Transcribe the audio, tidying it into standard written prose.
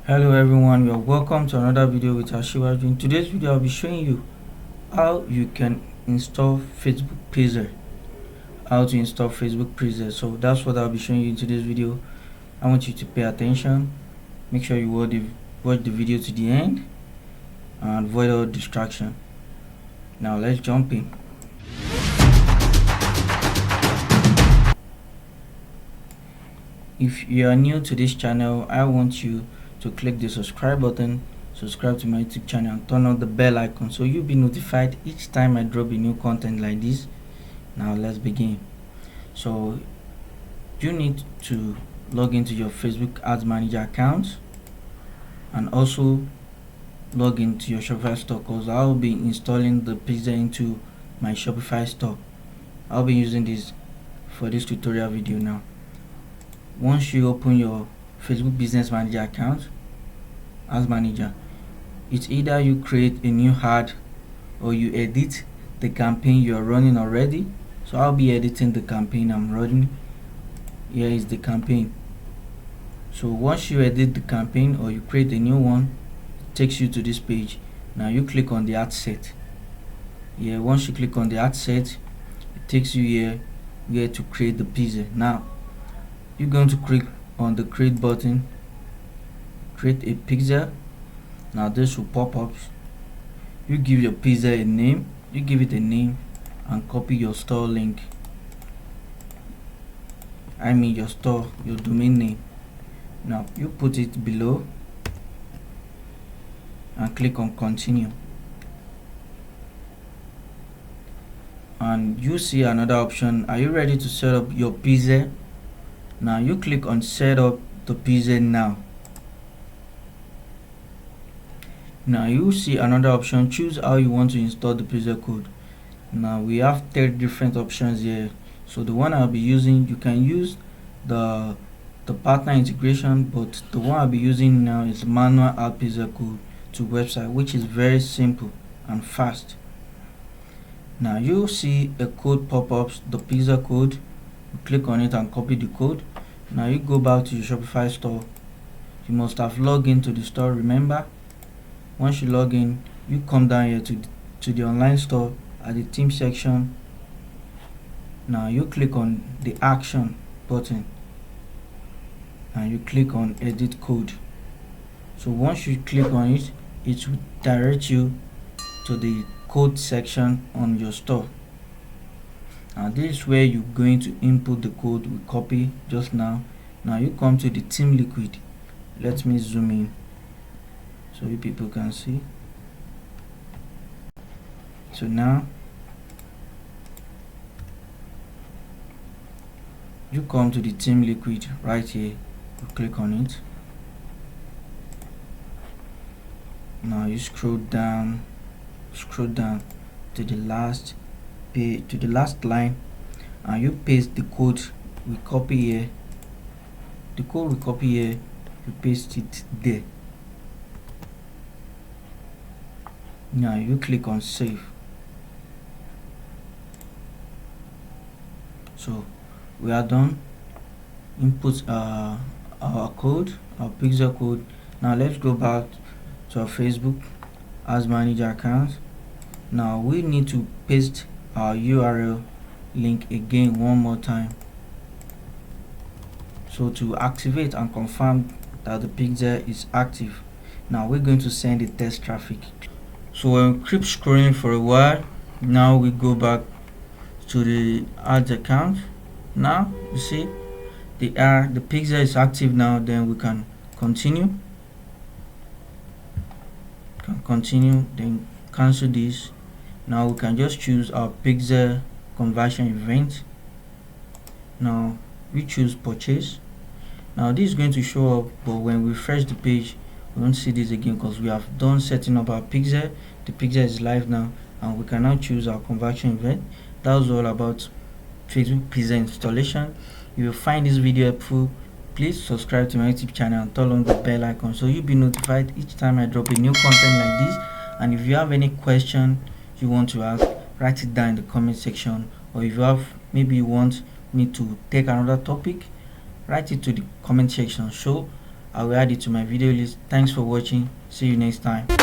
Hello everyone, you're welcome to another video with Ashiwaju. In today's video I'll be showing you how you can install Facebook Pixel. So that's what I'll be showing you in today's video. I want you to pay attention, make sure you watch the video to the end and avoid all distraction. Now let's jump in. If you are new to this channel, I want you to click the subscribe button, subscribe to my YouTube channel and turn on the bell icon so you'll be notified each time I drop a new content like this. Now let's begin. So you need to log into your Facebook Ads Manager account and also log into your Shopify store, because I'll be installing the Pixel into my Shopify store. I'll be using this for this tutorial video. Now once you open your Facebook Business Manager account, Ads Manager, it's either you create a new ad or you edit the campaign you're running already. So I'll be editing the campaign I'm running. Here is the campaign. So once you edit the campaign or you create a new one, it takes you to this page. Now you click on the ad set. Here, once you click on the ad set, it takes you here to create the pixel. Now you're going to click on the create button, create a pixel. Now this will pop up. You give your pixel a name, and copy your store link. Your store, your domain name. Now you put it below and click on continue, and you see another option. Are you ready to set up your pixel? Now you click on set up the pixel now. Now you see another option, choose how you want to install the pixel code. Now we have 3 different options here. So the one I'll be using, you can use the partner integration, but the one I'll be using now is manual add pixel code to website, which is very simple and fast. Now you see a code pop-ups, the pixel code. You click on it and copy the code. Now you go back to your Shopify store. You must have logged into the store, remember. Once you log in, you come down here to the online store at the theme section. Now you click on the action button and you click on edit code. So once you click on it, it will direct you to the code section on your store. Now this is where you're going to input the code we copy just now. Now you come to the theme liquid. Let me zoom in so you people can see. So now you come to the theme liquid right here. You click on it. Now you scroll down to the last page, to the last line, and you paste the code we copy here. You paste it there. Now you click on save. So we are done. Input our code, our pixel code. Now let's go back to our Facebook Ads Manager account. Now we need to paste our URL link again one more time, so to activate and confirm that the pixel is active. Now we're going to send the test traffic. So we'll keep scrolling for a while. Now we go back to the ads account. Now you see the pixel is active now. Then we can continue, then cancel this. Now we can just choose our pixel conversion event. Now we choose purchase. Now this is going to show up, but when we refresh the page we won't see this again because we have done setting up our pixel. The pixel is live now and we can now choose our conversion event. That was all about Facebook Pixel installation. If you find this video helpful, please subscribe to my YouTube channel and turn on the bell icon so you'll be notified each time I drop a new content like this. And if you have any question you want to ask, write it down in the comment section, or if you have, maybe you want me to take another topic, write it to the comment section so I will add it to my video list. Thanks for watching. See you next time.